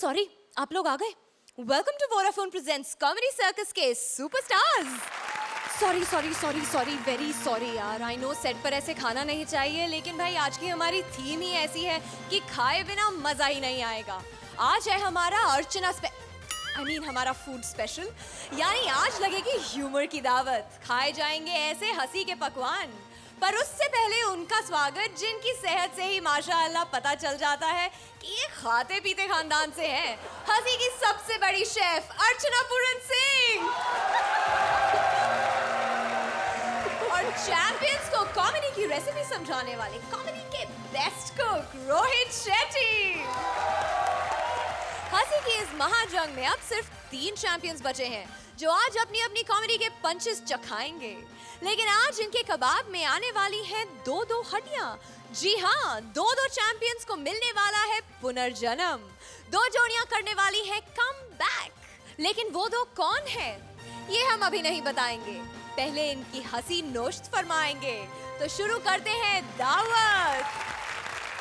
Sorry, आप लोग आ गए। Welcome to Vodafone presents comedy circus के सुपरस्टार्स। सॉरी, वेरी सॉरी यार। आई नो सेट पर ऐसे खाना नहीं चाहिए, लेकिन भाई आज की हमारी थीम ही ऐसी है कि खाए बिना मजा ही नहीं आएगा। आज है हमारा अर्चना हमारा फूड स्पेशल, यानी आज लगेगी ह्यूमर की दावत। खाए जाएंगे ऐसे हंसी के पकवान, पर उससे पहले उनका स्वागत जिनकी सेहत से ही माशाअल्लाह पता चल जाता है कि ये खाते पीते खानदान से हैं। हंसी की सबसे बड़ी शेफ अर्चना पूरन सिंह और चैंपियंस को कॉमेडी की रेसिपी समझाने वाले कॉमेडी के बेस्ट कुक रोहित शेट्टी। हंसी की इस महाजंग में अब सिर्फ 3 चैंपियंस बचे हैं जो आज अपनी अपनी कॉमेडी के पंचेस चखाएंगे। लेकिन आज इनके कबाब में आने वाली हैं 2-2 हड्डियां। जी हाँ, 2-2 चैंपियंस को मिलने वाला है पुनर्जन्म। 2 जोड़ियां करने वाली हैं कम बैक। लेकिन वो 2 कौन है ये हम अभी नहीं बताएंगे, पहले इनकी हंसी नोश्त फरमाएंगे। तो शुरू करते हैं दावत।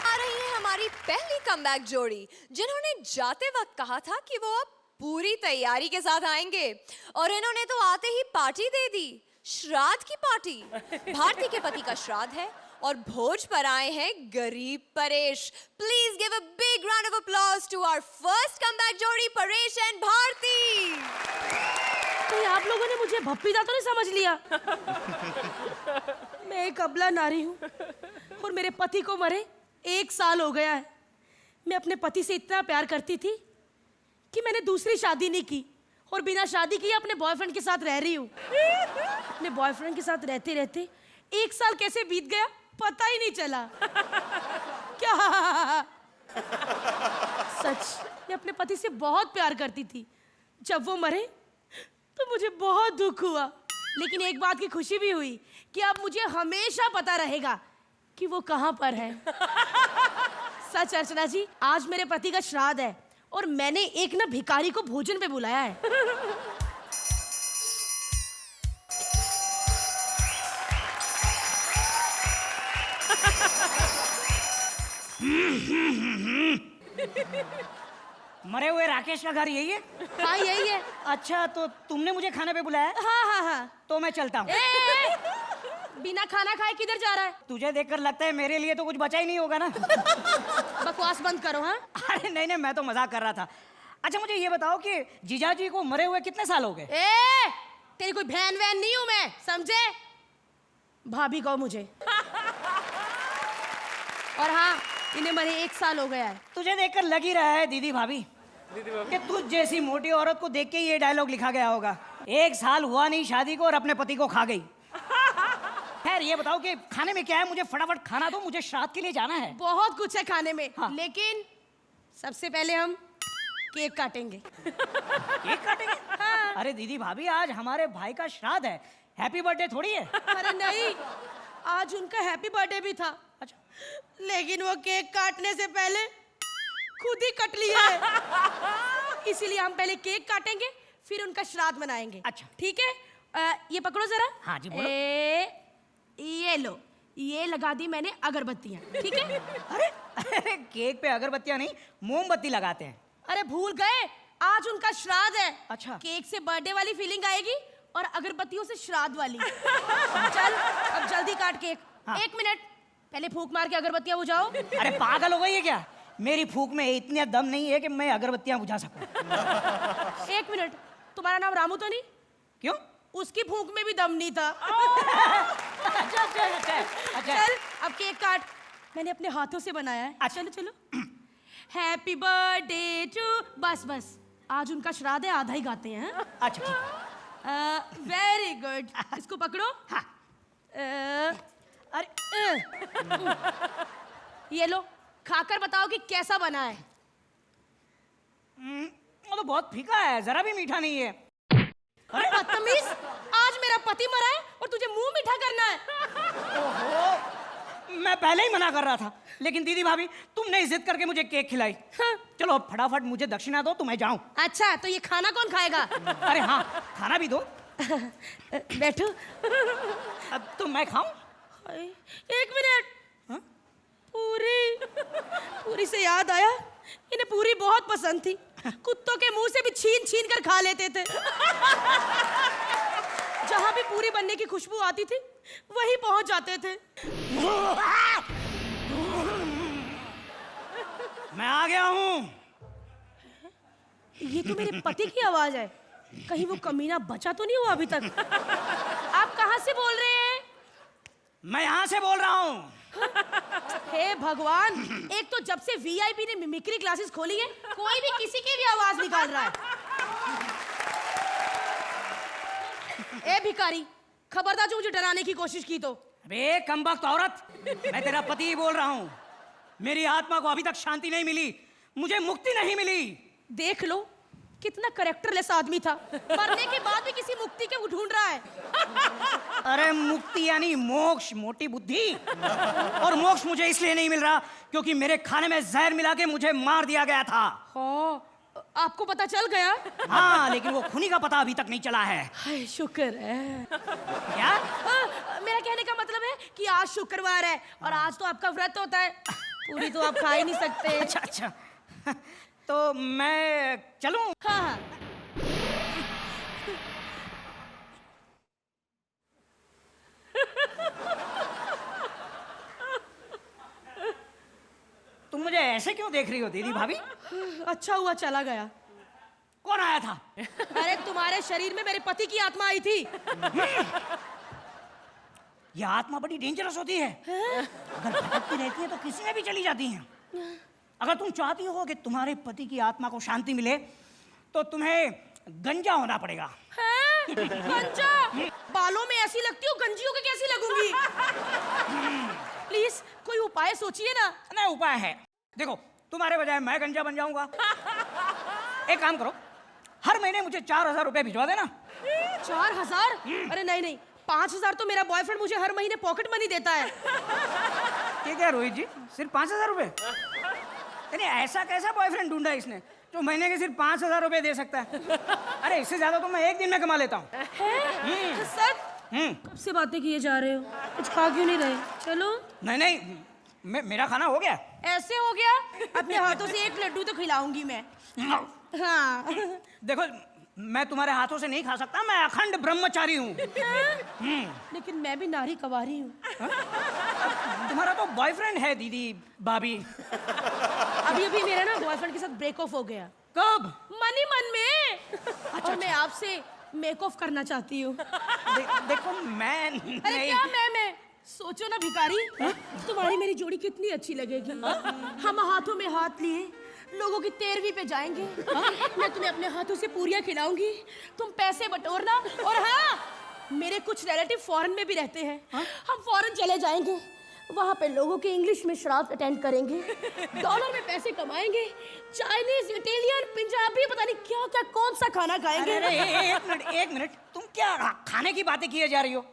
आ रही है हमारी पहली कमबैक जोड़ी, जिन्होंने जाते वक्त कहा था कि वो अब पूरी तैयारी के साथ आएंगे, और इन्होंने तो आते ही पार्टी दे दी। श्राद्ध की पार्टी। भारती के पति का श्राद्ध है और भोज पर आए हैं गरीब Paresh. Please give a big round of applause to our first comeback जोड़ी, परेश एंड भारती। तो आप लोगों ने मुझे भप्पीदा तो नहीं समझ लिया? मैं एक अबला नारी हूँ और मेरे पति को मरे 1 साल हो गया है। मैं अपने पति से इतना प्यार करती थी कि मैंने दूसरी शादी नहीं की और बिना शादी किए अपने बॉयफ्रेंड के साथ रह रही हूँ। अपने बॉयफ्रेंड के साथ रहते रहते 1 साल कैसे बीत गया पता ही नहीं चला। क्या सच, मैं अपने पति से बहुत प्यार करती थी। जब वो मरे तो मुझे बहुत दुख हुआ, लेकिन एक बात की खुशी भी हुई कि अब मुझे हमेशा पता रहेगा कि वो कहाँ पर है। सच अर्चना जी, आज मेरे पति का श्राद्ध है और मैंने एक ना भिखारी को भोजन पे बुलाया है। मरे हुए राकेश का घर यही है? हाँ यही है। अच्छा, तो तुमने मुझे खाने पे बुलाया? हाँ। तो मैं चलता हूँ। बिना खाना खाए किधर जा रहा है? तुझे देखकर लगता है मेरे लिए तो कुछ बचा ही नहीं होगा ना। बकवास बंद करो। हाँ अरे नहीं, मैं तो मजाक कर रहा था। अच्छा, मुझे ये बताओ कि जीजाजी को मरे हुए कितने साल हो गए? तेरी कोई बहन वहन नहीं हूं मैं, समझे? भाभी कहो मुझे। और हाँ, इन्हें मरे 1 साल हो गया है। तुझे देखकर लग ही रहा है दीदी भाभी कि तुझ जैसी मोटी औरत को देख के ये डायलॉग लिखा गया होगा। 1 साल हुआ नहीं शादी को और अपने पति को खा गई। खैर, ये बताओ कि खाने में क्या है? मुझे फटाफट खाना दो, मुझे श्राद्ध के लिए जाना है। बहुत कुछ है खाने में। हाँ। लेकिन सबसे पहले हम केक काटेंगे। केक काटेंगे? हाँ। अरे दीदी भाभी, आज हमारे भाई का श्राद्ध है, हैप्पी बर्थडे थोड़ी है। अरे नहीं, आज उनका हैप्पी बर्थडे भी था। अच्छा, लेकिन वो केक काटने से पहले खुद ही कट लिया है। इसीलिए हम पहले केक काटेंगे, फिर उनका श्राद्ध मनाएंगे। अच्छा ठीक है। ये पकड़ो जरा। हाँ जी, बोलो। ये लो, ये लगा दी मैंने अगरबत्तियां। ठीक है। अरे केक पे अगरबत्तियां नहीं, मोमबत्ती लगाते हैं। अरे भूल गए, आज उनका श्राद्ध है। अच्छा। केक से बर्थडे वाली फीलिंग आएगी और अगरबत्तियों से श्राद्ध वाली। चल अब जल्दी काट केक। हाँ। 1 मिनट, पहले फूंक मार के अगरबत्तियां बुझाओ। अरे पागल हो गई है क्या? मेरी फूंक में इतनी दम नहीं है कि मैं अगरबत्तियां बुझा सकूं। 1 मिनट, तुम्हारा नाम रामू तो नहीं? क्यों? उसकी फूंक में भी दम नहीं था। अच्छा। चल अब केक काट, मैंने अपने हाथों से बनाया है। अच्छा। चलो। Happy birthday to. बस आज उनका श्राद्ध है, आधा ही गाते हैं। अच्छा, ठीक। Very good. इसको पकड़ो। हाँ। अरे ये लो, खाकर बताओ कि कैसा बना है। वो तो बहुत फीका है, जरा भी मीठा नहीं है। अरे बदतमीज, आज मेरा पति मरा है और तुझे मुंह मीठा करना है। ओहो, मैं पहले ही मना कर रहा था, लेकिन दीदी भाभी तुमने जिद करके मुझे केक खिलाई। हाँ। चलो अब फटाफट मुझे दक्षिणा दो तो मैं जाऊं। अच्छा, तो ये खाना कौन खाएगा? अरे हाँ, खाना भी दो। बैठो। अब तो मैं खाऊं? 1 मिनट। हाँ? पूरी से याद आया, इन्हें पूरी बहुत पसंद थी। कुत्तों के मुंह से भी छीन छीन कर खा लेते थे। जहां भी पूरी बनने की खुशबू आती थी वहीं पहुंच जाते थे। मैं आ गया हूँ। ये तो मेरे पति की आवाज है। कहीं वो कमीना बचा तो नहीं हुआ अभी तक? आप कहां से बोल रहे हैं? मैं यहाँ से बोल रहा हूँ। हे भगवान, एक तो जब से वीआईपी ने मिमिक्री क्लासेस खोली है, कोई भी किसी की भी आवाज निकाल रहा है। ए भिखारी, खबरदार जो मुझे डराने की कोशिश की तो। अबे कमबख्त औरत, मैं तेरा पति ही बोल रहा हूँ। मेरी आत्मा को अभी तक शांति नहीं मिली, मुझे मुक्ति नहीं मिली। देख लो कितना करेक्टरलेस आदमी था, मरने के बाद भी किसी मुक्ति के ढूंढ रहा है। अरे मुक्ति यानी मोक्ष, मोटी बुद्धि। और मोक्ष मुझे इसलिए नहीं मिल रहा क्योंकि मेरे खाने में जहर मिला के मुझे मार दिया गया था। हाँ, आपको पता चल गया? हाँ, लेकिन वो खूनी का पता अभी तक नहीं चला है। हाय शुक्र है। क्या? मेरा कहने का मतलब है कि आज शुक्रवार है और आज तो आपका व्रत होता है। पूरी तो आप खा ही नहीं सकते। अच्छा अच्छा, तो मैं चलूं? हाँ हाँ। तुम मुझे ऐसे क्यों देख रही हो दीदी भाभी? अच्छा हुआ चला गया। कौन आया था? अरे तुम्हारे शरीर में मेरे पति की आत्मा आई थी। यह आत्मा बड़ी डेंजरस होती है। अगर भटकती रहती है तो किसी में भी चली जाती है। अगर तुम चाहती हो कि तुम्हारे पति की आत्मा को शांति मिले तो तुम्हें गंजा होना पड़ेगा। गंजा? बालों में ऐसी लगती हो, गंजी होके कैसी लगूंगी? प्लीज कोई उपाय सोचिए ना। नहीं, उपाय है। देखो, तुम्हारे बजाय मैं गंजा बन जाऊंगा। एक काम करो, हर महीने मुझे 4,000 रुपए भिजवा देना। 4,000? अरे नहीं नहीं, 5,000 तो मेरा बॉयफ्रेंड मुझे हर महीने पॉकेट मनी देता है। क्या रोहित जी, सिर्फ 5,000 रुपए? यानी ऐसा कैसा बॉयफ्रेंड ढूंढा इसने जो महीने के सिर्फ 5,000 रुपए दे सकता है? अरे इससे ज्यादा तो मैं एक दिन में कमा लेता हूँ। सर, कब से बातें किए जा रहे हो? कुछ खा क्यों नहीं रहे? चलो। नहीं नहीं, मेरा खाना हो गया। ऐसे हो गया? अपने हाथों से एक लड्डू तो खिलाऊंगी मैं। हाँ। देखो, मैं तुम्हारे हाथों से नहीं खा सकता, मैं अखंड ब्रह्मचारी हूँ। लेकिन मैं भी नारी कवारी हूँ। तुम्हारा तो बॉयफ्रेंड है दीदी भाभी। अभी अभी मेरा ना बॉयफ्रेंड के साथ ब्रेक ऑफ हो गया। कब? मन ही मन में। और मैं आपसे मेक ऑफ करना चाहती हूँ। देखो मैं अरे क्या मैं सोचो ना भिखारी, तुम्हारी मेरी जोड़ी कितनी अच्छी लगेगी। हम हाथों में हाथ लिए लोगों की 13वीं पे जाएंगे। मैं तुम्हें अपने हाथों से पूरियां खिलाऊंगी, तुम पैसे बटोरना। और हाँ, मेरे कुछ रिलेटिव फॉरेन में भी रहते हैं। हम फॉरेन चले जाएंगे, वहाँ पे लोगों के इंग्लिश में श्राद्ध अटेंड करेंगे, डॉलर में पैसे कमाएंगे, चाइनीज, इटालियन, पंजाबी, पता नहीं क्या क्या कौन सा खाना खाएंगे। अरे एक मिनट, तुम क्या खाने की बातें किए जा रही हो?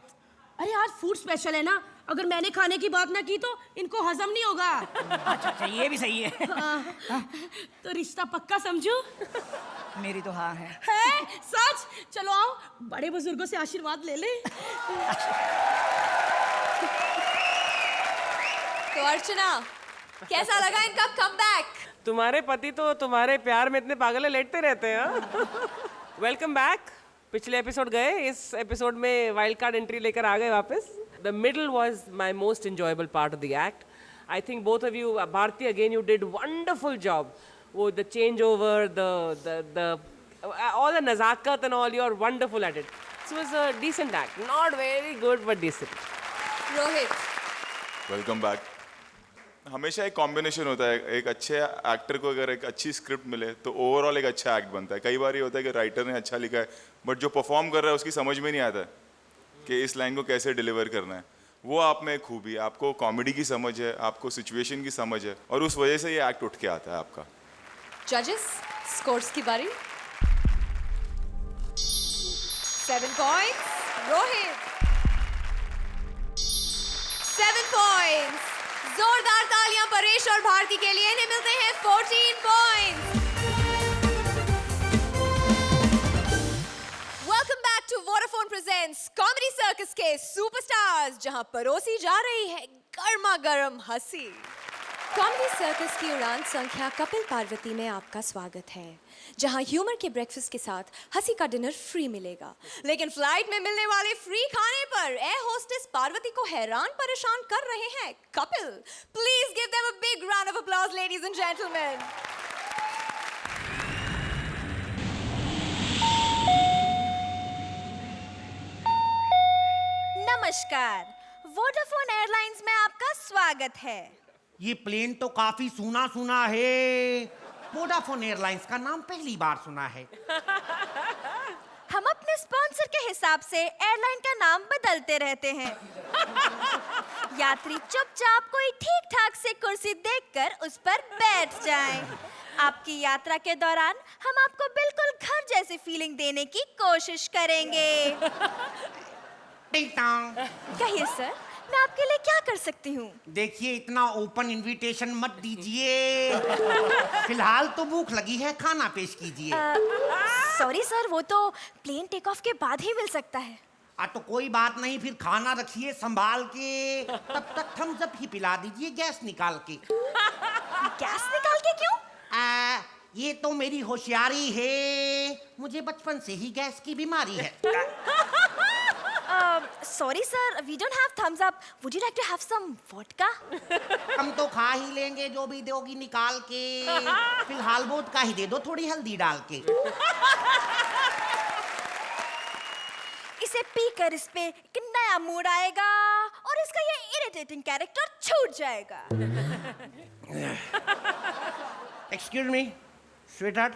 अरे आज फूड स्पेशल है ना, अगर मैंने खाने की बात ना की तो इनको हजम नहीं होगा। अच्छा अच्छा, ये भी सही है। तो रिश्ता पक्का समझो? मेरी तो हाँ है। सच? चलो आओ, बड़े बुजुर्गों से आशीर्वाद ले ले। तो अर्चना, कैसा लगा इनका कमबैक? तुम्हारे पति तो तुम्हारे प्यार में इतने पागल है, लेटते रहते हैं। Welcome back. पिछले एपिसोड गए, इस एपिसोड में वाइल्ड कार्ड एंट्री लेकर आ गए वापस। The middle was my most enjoyable part of the act. I think both of you, Bharti, again, you did wonderful job. Oh, the changeover, all the nazakat and all, you're wonderful at it. So it was a decent act. Not very good, but decent. Rohit, welcome back. हमेशा एक combination होता है, एक अच्छे actor को अगर एक अच्छी स्क्रिप्ट मिले तो ओवरऑल एक अच्छा एक्ट बनता है। कई बार ये होता है कि राइटर ने अच्छा लिखा है बट जो परफॉर्म कर रहा है उसकी समझ में नहीं आता है कि इस लाइन को कैसे डिलीवर करना है। वो आप में एक खूबी है, आपको कॉमेडी की समझ है, आपको सिचुएशन की समझ है और उस वजह से ये एक्ट उठ के आता है आपका। जजेस, स्कोर्स की बारी। 7 points, रोहित। 7 points। जोरदार तालियां परेश और भारती के लिए। इन्हें मिलते हैं 14 points। Welcome back to Vodafone presents comedy circus के सुपरस्टार्स, जहां परोसी जा रही है गर्मा गर्म हंसी। कॉमेडी सर्कस की उड़ान संख्या कपिल पार्वती में आपका स्वागत है, जहां ह्यूमर के ब्रेकफास्ट के साथ हंसी का डिनर फ्री मिलेगा। लेकिन फ्लाइट में मिलने वाले फ्री खाने पर एयर होस्टेस पार्वती को हैरान परेशान कर रहे हैं Kapil. Please give them a big round of applause ladies and gentleman. नमस्कार, वोडाफोन एयरलाइंस में आपका स्वागत है। ये प्लेन तो काफी सुना सुना है। वोडाफोन एयरलाइंस का नाम पहली बार सुना है। हम अपने स्पॉन्सर के हिसाब से एयरलाइन का नाम बदलते रहते हैं। यात्री चुपचाप कोई ठीक ठाक से कुर्सी देखकर उस पर बैठ जाएं। आपकी यात्रा के दौरान हम आपको बिल्कुल घर जैसी फीलिंग देने की कोशिश करेंगे। कहिए सर, मैं आपके लिए क्या कर सकती हूँ? देखिए, इतना ओपन इनविटेशन मत दीजिए। फिलहाल तो भूख लगी है, खाना पेश कीजिए। सॉरी सर, वो तो प्लेन टेक ऑफ के बाद ही मिल सकता है। तो कोई बात नहीं, फिर खाना रखिए संभाल के। तब तक थम्स अप ही पिला दीजिए गैस निकाल के। गैस निकाल के क्यों? ये तो मेरी होशियारी है। मुझे बचपन से ही गैस की बीमारी है। Sorry sir, we don't have thumbs up. Would you like to have some vodka? हम तो खा ही लेंगे जो भी दोगी निकाल के। फिलहाल वोडका ही दे दो, थोड़ी हल्दी डाल के। इसे पीकर इस पे एक नया मूड आएगा और इसका ये इरिटेटिंग कैरेक्टर छूट जाएगा। Excuse me, sweetheart,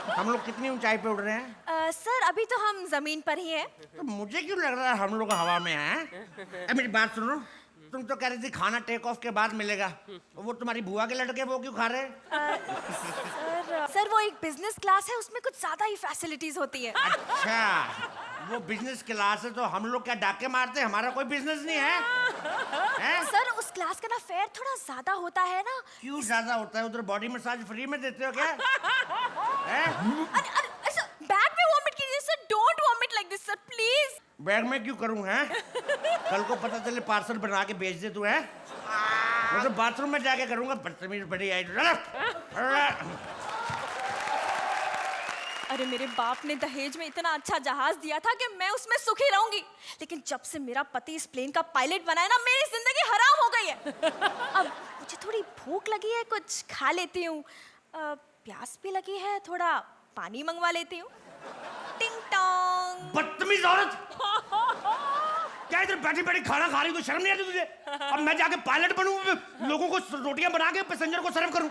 हम लोग कितनी ऊंचाई पे उड़ रहे हैं? सर, अभी तो हम जमीन पर ही हैं। तो मुझे क्यों लग रहा है हम लोग हवा में हैं? मेरी बात सुनो, तुम तो कह रही थी खाना टेक ऑफ के बाद मिलेगा। वो तुम्हारी बुआ के लड़के वो क्यों खा रहे हैं? सर वो एक बिजनेस क्लास है, उसमें कुछ ज्यादा ही फैसिलिटीज होती है। अच्छा, वो बिजनेस क्लास है तो हम लोग क्या डाके मारते हैं? हमारा कोई बिजनेस नहीं है? सर उस क्लास का ना फेयर थोड़ा ज्यादा होता है ना। क्यों ज्यादा होता है? उधर बॉडी मसाज फ्री में देते हो क्या? अरे सर, बैग में वॉमिट कीजिए sir. Don't vomit like this sir, please. Bag में क्यों करूं? हैं? कल को पता चले पार्सल बना के भेज दे तू। है मैं तो बाथरूम में जाके करूंगा। बदतमीज बड़ी आई। अरे मेरे बाप ने दहेज में इतना अच्छा जहाज दिया था कि मैं उसमें सुखी रहूंगी, लेकिन जब से मेरा पति इस प्लेन का पायलट बना है ना, मेरी जिंदगी हराम हो गई है। अब मुझे थोड़ी भूख लगी है, कुछ खा लेती हूँ। प्यास भी लगी है, थोड़ा पानी मंगवा लेती हूँ। टिंग टोंग। बदतमीज औरत, क्या इधर बैठी बैठी खाना खा रही हो? तो शर्म नहीं आती तुझे? अब मैं जाके पायलट बनूं, लोगों को रोटियां बना के पैसेंजर को सर्व करूं?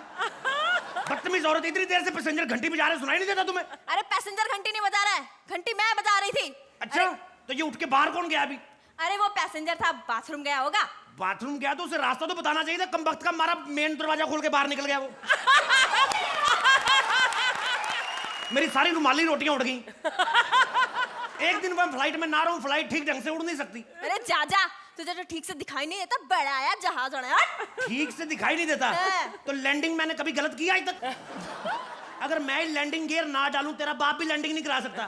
बदतमीज औरत, इतनी देर से पैसेंजर घंटी बजा रहे, सुनाई नहीं देता तुम्हें? अरे पैसेंजर घंटी नहीं बजा रहा है, घंटी मैं बजा रही थी। अच्छा, तो ये उठ के बाहर कौन गया अभी? अरे वो पैसेंजर था, बाथरूम गया होगा। बाथरूम गया तो उसे रास्ता तो बताना चाहिए था। कम वक्त का मारा मेन दरवाजा खोल के बाहर निकल गया वो। मेरी सारी रुमाली रोटियां उड़ गई। एक दिन मैं फ्लाइट में ना रहूं, फ्लाइट ठीक ढंग से उड़ नहीं सकती। अरे जा, तुझे तो ठीक से दिखाई नहीं देता, बड़ा आया जहाज होना। ठीक से दिखाई नहीं देता? तो लैंडिंग मैंने कभी गलत किया आज तक? अगर मैं लैंडिंग गियर ना डालूं, तेरा बाप भी लैंडिंग नहीं करा सकता।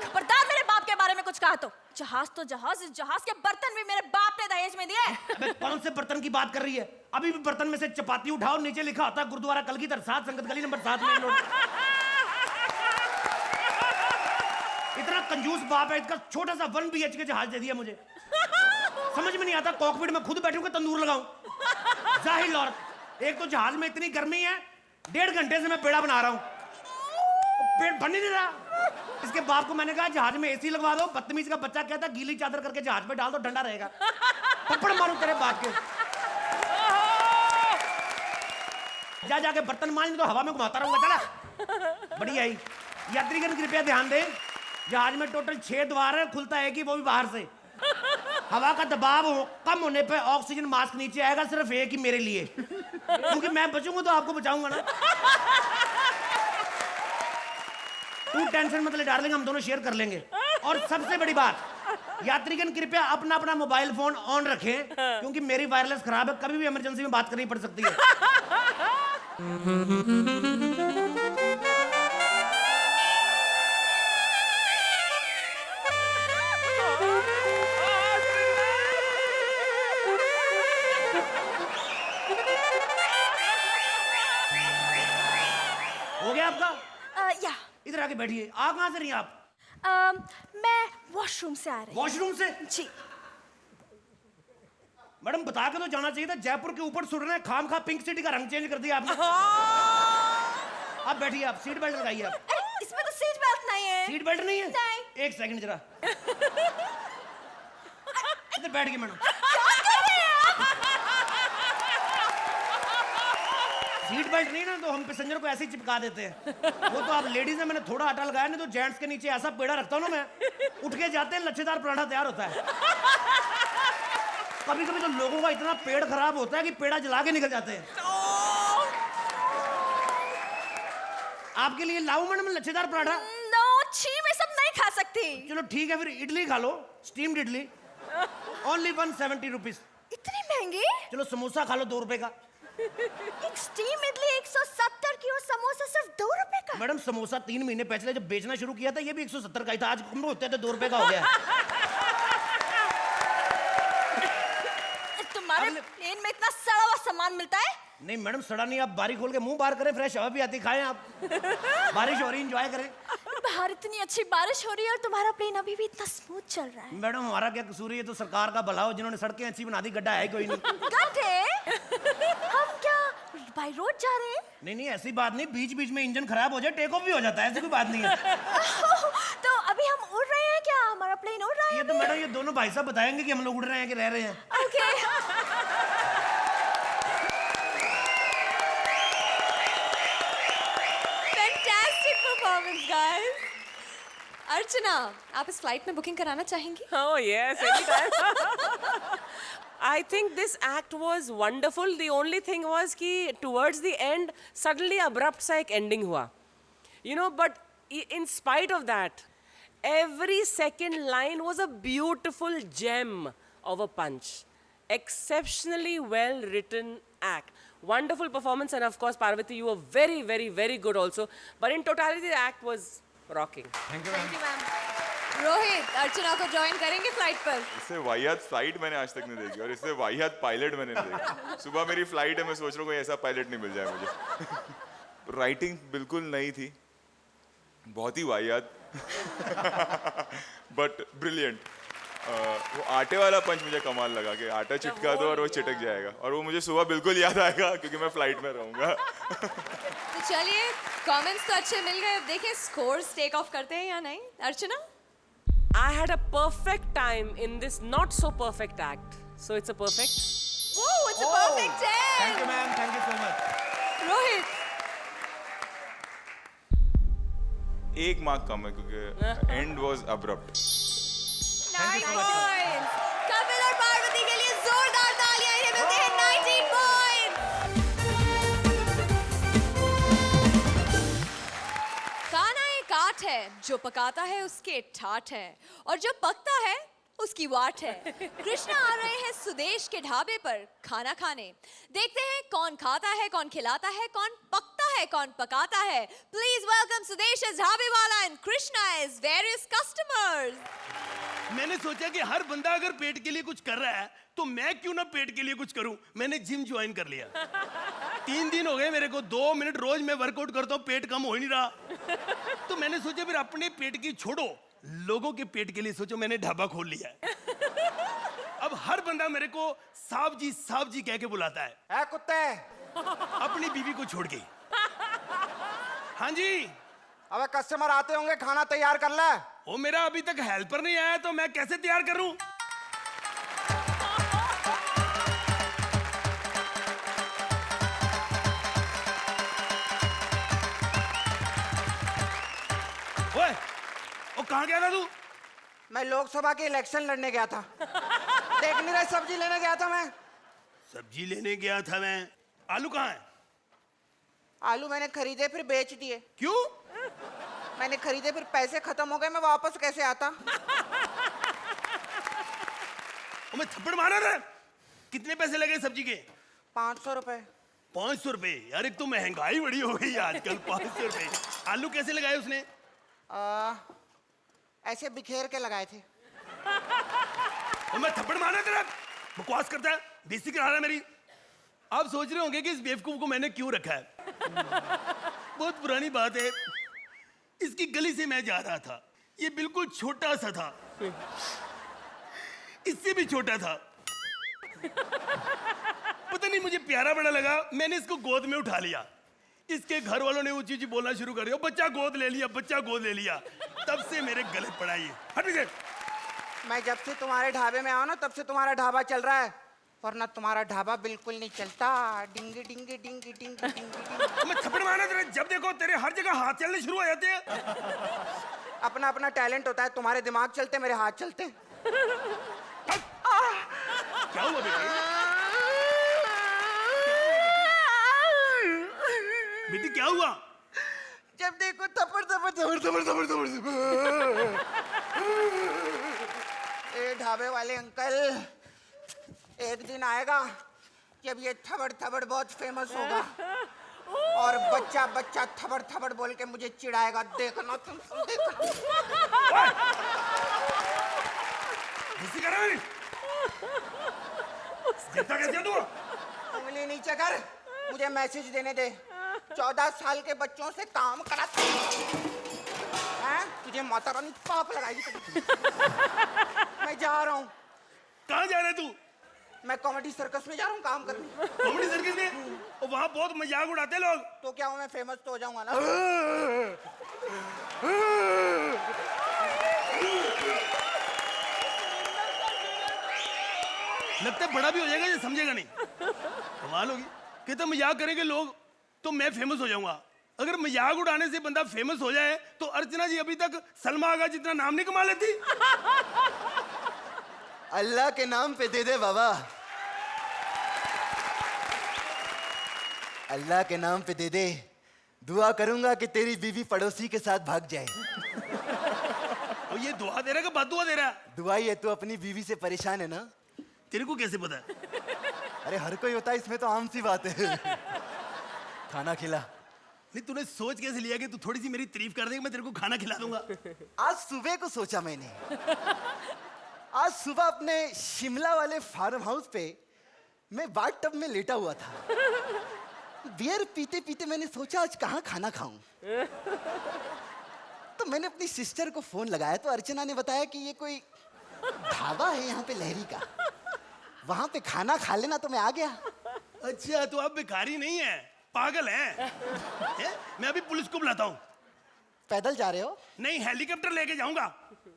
खबरदार मेरे बाप के बारे में कुछ कहा तो। जहाज तो जहाज, इस जहाज के बर्तन भी मेरे बाप ने दहेज में दिए। अबे कौन से बर्तन की बात कर रही है? अभी भी बर्तन में से चपाती उठाओ, नीचे लिखा होता गुरुद्वारा कलगी तरसाद, संगत गली नंबर 7 में रोड। इतना कंजूस बाप है, इसका छोटा सा 1 BHK जहाज दे दिया मुझे। समझ में नहीं आता कॉकपिट में खुद बैठूं कि तंदूर लगाऊं। जाहिल औरत, एक तो जहाज में इतनी गर्मी है, 1.5 घंटे से मैं पेड़ा बना रहा हूं, पेट भर नहीं रहा। इसके बाप को मैंने कहा जहाज में AC लगवा दो। बदतमीज का बच्चा कहता गीली चादर करके जहाज पे डाल दो, ठंडा रहेगा। थप्पड़ मारूं तेरे बाप के। जाके बर्तन मांज तो हवा में घुमाता रहूंगा। चला बढ़िया ही। यात्रीगण कृपया ध्यान दें, जहाज में टोटल 6 द्वार है, खुलता है कि वो भी बाहर से। हवा का दबाव कम होने पे ऑक्सीजन मास्क नीचे आएगा, सिर्फ एक ही मेरे लिए, क्योंकि मैं बचूंगा तो आपको बचाऊंगा ना। तू टेंशन मत ले डार्लिंग, हम दोनों शेयर कर लेंगे। और सबसे बड़ी बात, यात्रीगण कृपया अपना अपना मोबाइल फोन ऑन रखें, क्योंकि मेरी वायरलेस खराब है, कभी भी इमरजेंसी में बात करनी पड़ सकती है। इधर आके बैठिए। आ कहाँ से रही हैं आप? मैं वॉशरूम से आ रही वॉशरूम से? हूँ जी। मैडम बता के तो जाना चाहिए था, जयपुर के ऊपर सुर रहे हैं, खाम खा पिंक सिटी का रंग चेंज कर दिया आपने। आप बैठिए, आप सीट बेल्ट लगाइए। आप अरे इसमें तो सीट बेल्ट नहीं है। सीट बेल्ट नहीं है? नहीं। एक सेकंड जरा। इधर बैठ गए मैडम। सीट बेल्ट नहीं ना तो हम पैसेंजर को ऐसे ही चिपका देते हैं। वो तो आप लेडीज हैं, मैंने थोड़ा आटा लगाया, नहीं तो जेंट्स के नीचे ऐसा पेड़ा रखता हूँ ना मैं, उठ के जाते हैं लच्छेदार पराठा तैयार होता है। कभी कभी तो लोगों का इतना पेड़ खराब होता है कि पेड़ा जला के निकल जाते हैं। आपके लिए लाऊं मैडम लच्छेदार पराठा? नो छी, मैं सब नहीं खा सकती। चलो ठीक है, फिर इडली खा लो, स्टीम्ड इडली, ओनली 170 रुपीज। इतनी महंगी? चलो समोसा खा लो 2 रुपए का। एक स्टीम इडली 170 की और समोसा सिर्फ 2 रुपए का। मैडम समोसा 3 महीने पहले जब बेचना शुरू किया था ये भी 170 का ही था, आज हम होते थे 2 रुपए का हो गया। तुम्हारे प्लेन में इतना सड़ा हुआ सामान मिलता है? नहीं मैडम सड़ा नहीं, आप बारी खोल के मुंह बाहर करें, फ्रेश हवा भी आती, खाएं आप। बारिश हो रही एंजॉय करें। बाहर इतनी अच्छी बारिश हो रही है और तुम्हारा प्लेन अभी भी इतना स्मूथ चल रहा है। मैडम हमारा क्या कसूर है, ये तो सरकार का भला हो, जिन्होंने सड़कें अच्छी बना दी, गड्ढा है कोई नहीं। गड्ढे? हम क्या बाय रोड जा रहे हैं? नहीं ऐसी बात नहीं, बीच बीच में इंजन खराब हो जाए टेक ऑफ भी हो जाता है, ऐसी कोई बात नहीं है। तो अभी हम उड़ रहे हैं क्या? हमारा प्लेन उड़ रहा है? ये तो मैडम ये दोनों भाई साहब बताएंगे कि हम लोग उड़ रहे हैं कि रह रहे हैं। Okay. Fantastic performance guys. Archana, आप इस फ्लाइट में बुकिंग कराना चाहेंगी? Oh yes, anytime. I think this act was wonderful. The only thing was कि towards the end suddenly abrupt सा एक ending हुआ. You know, but in spite of that, every second line was a beautiful gem of a punch. Exceptionally well written act. Wonderful performance, and of course Parvati, you were very, very, very good also. But in totality, the act was rocking. Thank you ma'am. Rohit, Archana को join करेंगे flight पर? इससे वाहियात flight मैंने आज तक नहीं देखी और इससे वाहियात पायलट मैंने नहीं देखी। सुबह मेरी फ्लाइट है, मैं सोच रहा हूँ कोई ऐसा पायलट नहीं मिल जाए मुझे। राइटिंग बिल्कुल नई थी, बहुत ही वाहियात, बट ब्रिलियंट। वो आटे वाला पंच मुझे कमाल लगा कि आटा चिटका दो और वो चिटक जाएगा, और वो मुझे सुबह बिल्कुल याद आएगा क्योंकि मैं फ्लाइट में रहूंगा। तो चलिए, कमेंट्स तो अच्छे मिल गए, देखें स्कोर्स टेक ऑफ करते हैं या नहीं। अर्चना? I had a perfect time in this not so perfect act. So it's a perfect. Whoa, it's a perfect 10. Thank you ma'am, thank you so much. Rohit? 1 mark कम है क्योंकि end was abrupt. 9 points. Kapil और पार्वती के लिए जोरदार तालियां, इन्हें मिलते हैं 19 points. खाना एक आर्ट है, जो पकाता है उसके ठाठ है, और जो पकता है उसकी वाट है। कृष्णा आ रहे हैं सुदेश के ढाबे पर खाना खाने। देखते हैं कौन खाता है, कौन खिलाता है, कौन पकता है, कौन पकाता है। प्लीज वेलकम सुदेश एज ढाबे वाला and Krishna as various customers. मैंने सोचा कि हर बंदा अगर पेट के लिए कुछ कर रहा है तो मैं क्यों ना पेट के लिए कुछ करूं। मैंने जिम ज्वाइन कर लिया। 3 दिन हो गए मेरे को, 2 मिनट रोज मैं वर्कआउट करता हूं, पेट कम हो ही नहीं रहा। तो मैंने सोचा फिर अपने पेट की छोड़ो, लोगों के पेट के लिए सोचो, मैंने ढाबा खोल लिया है। अब हर बंदा मेरे को साहब जी कह के बुलाता है। है कुत्ते, अपनी बीवी को छोड़ के। हाँ जी। अबे कस्टमर आते होंगे, खाना तैयार कर ले। वो मेरा अभी तक हेल्पर नहीं आया तो मैं कैसे तैयार करूं? ओए, वो कहाँ गया था तू? मैं लोकसभा के इलेक्शन लड़ने गया था। देख नहीं रहे, सब्जी लेने गया था मैं। सब्जी लेने गया था मैं। आलू कहाँ है? आलू मैंने खरीदे फिर बेच दिए। क्यों? मैंने खरीदे फिर पैसे खत्म हो गए, मैं वापस कैसे आता? मैं थप्पड़ मारा था। कितने पैसे लगे सब्जी के? 500 रुपए। 500 रुपए? यार एक तो महंगाई बड़ी हो गई आजकल। 500 रुपए। आलू कैसे लगाए उसने? ऐसे बिखेर के लगाए थे। मैं थप्पड़ मारा तेरा? बकवास करता है, बेइज्जती करा रहा है मेरी। आप सोच रहे होंगे कि इस बेवकूफ को मैंने क्यों रखा है। बहुत पुरानी बात है। इसकी गली से मैं जा रहा था, ये बिल्कुल छोटा सा था, इससे भी छोटा था। पता नहीं मुझे प्यारा बड़ा लगा, मैंने इसको गोद में उठा लिया। इसके घर वालों ने ऊंची ऊंची बोलना शुरू कर दिया, बच्चा गोद ले लिया, बच्चा गोद ले लिया। तब से मेरे गले पड़ा ये। हट पीछे। मैं जब से तुम्हारे ढाबे में आया ना तब से तुम्हारा ढाबा चल रहा है, वरना तुम्हारा ढाबा बिल्कुल नहीं चलता। डिंगी डिंगी डिंगी डिंगी डिंगी। मैं थप्पड़ मारना तेरे, जब देखो तेरे हर जगह हाथ चलने शुरू हो जाते हैं। अपना अपना टैलेंट होता है, तुम्हारे दिमाग चलते मेरे हाथ चलते। क्या हुआ बेटी? बेटी क्या हुआ? जब देखो थप्पड़ थप्पड़ थप्पड़ थप्पड़ थप्पड़ थप्पड़। ए ढाबे वाले अंकल, एक दिन आएगा जब ये थबड़ थबड़ बहुत फेमस होगा और बच्चा बच्चा थबड़ थबड़ बोल के मुझे चिढ़ाएगा। देखना तुम देखना। उंगली नीचे कर, मुझे मैसेज देने दे। 14 साल के बच्चों से काम कराते हैं, तुझे माता रानी पाप लगाएगी। मैं जा रहा हूँ। कहाँ जा रहा है तू? मैं कॉमेडी सर्कस में जा रहा हूँ काम करने। कॉमेडी सर्कस में? और वहाँ बहुत मजाक उड़ाते लोग। तो क्या हूँ मैं फेमस तो हो जाऊंगा ना। लगता है बड़ा भी हो जाएगा, ये समझेगा नहीं। कमाल होगी। कहते मजाक करेंगे लोग तो मैं फेमस हो जाऊंगा। अगर मजाक उड़ाने से बंदा फेमस हो जाए तो अर्चना जी अभी तक सलमा आगा जितना नाम नहीं कमा लेती। अल्लाह के नाम पे दे दे बाबा, अल्लाह के नाम पे दे दे। दुआ करूंगा कि तेरी बीवी पड़ोसी के साथ भाग जाए। और ये दुआ दे रहा है कि बददुआ दे रहा है? दुआ ही है, तू अपनी बीवी से परेशान है ना। तेरे को कैसे पता है? अरे हर कोई होता है, इसमें तो आम सी बात है। खाना खिला। नहीं तूने सोच कैसे लिया कि तू थोड़ी सी मेरी तारीफ कर देगा मैं तेरे को खाना खिला दूंगा? आज सुबह को सोचा मैंने, आज सुबह अपने शिमला वाले फार्म हाउस पे मैं बाथ टब में लेटा हुआ था। बियर पीते पीते मैंने सोचा आज कहाँ खाना खाऊं। तो मैंने अपनी सिस्टर को फोन लगाया तो अर्चना ने बताया कि ये कोई ढाबा है यहाँ पे लहरी का, वहां पे खाना खा लेना। तो मैं आ गया। अच्छा तो आप भिखारी नहीं है, पागल है? मैं अभी पुलिस को बुलाता हूँ। पैदल जा रहे हो? नहीं हेलीकॉप्टर लेके जाऊंगा।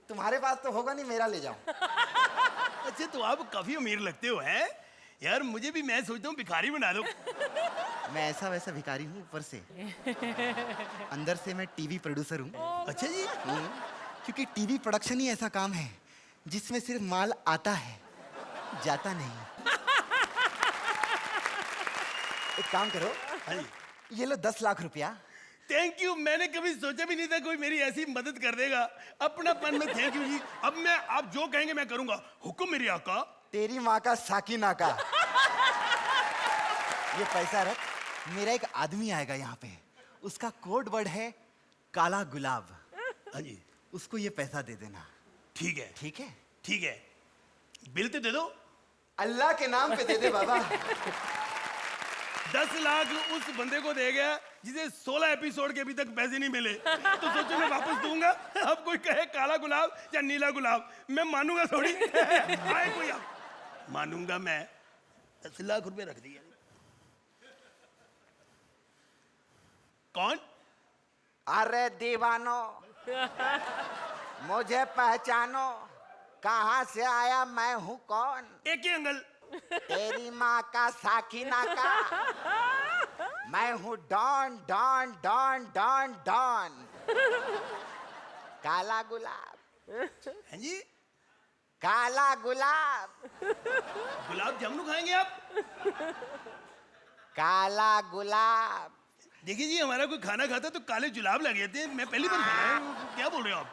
तुम्हारे पास तो होगा नहीं, मेरा ले जाओ। अच्छा तो आप काफी अमीर लगते हो हैं यार, मुझे भी मैं सोचता हूँ भिखारी बना दो। मैं ऐसा वैसा भिखारी हूँ, ऊपर से अंदर से मैं टीवी प्रोड्यूसर हूँ। अच्छा जी। क्योंकि टीवी प्रोडक्शन ही ऐसा काम है जिसमें सिर्फ माल आता है, जाता नहीं। एक काम करो, हाँ जी। ये लो 10 लाख रुपया। थैंक यू, मैंने कभी सोचा भी नहीं था कोई मेरी ऐसी मदद कर देगा। अपनापन में थैंक यू जी। अब मैं आप जो कहेंगे मैं करूंगा। हुक्म मेरी आका। तेरी माँ का साकिना का। ये पैसा रख, मेरा एक आदमी आएगा यहाँ पे, उसका कोड वर्ड है काला गुलाब। हाँ जी। उसको ये पैसा दे देना। ठीक है ठीक है? ठीक है। बिल तो दे दो। अल्लाह के नाम पे दे दे बाबा। 10 लाख उस बंदे को दे गया जिसे 16 एपिसोड के अभी तक पैसे नहीं मिले। तो सोचो मैं वापस दूंगा। अब कोई कहे काला गुलाब या नीला गुलाब, मैं मानूंगा थोड़ी। आए कोई आप, मानूंगा मैं। 10 लाख रुपए रख दिए। कौन? अरे दीवानो, मुझे पहचानो, कहाँ से आया, मैं हूँ कौन? एक ही अंकल। तेरी माँ का साकिना का। मैं हूँ don don don don don. काला गुलाब। हाँ जी। काला गुलाब। गुलाब जामुन खाएंगे आप? काला गुलाब। देखिए जी, हमारा कोई खाना खाता तो काले गुलाब लगे थे। मैं पहली बार खाया है। क्या बोल रहे हो आप?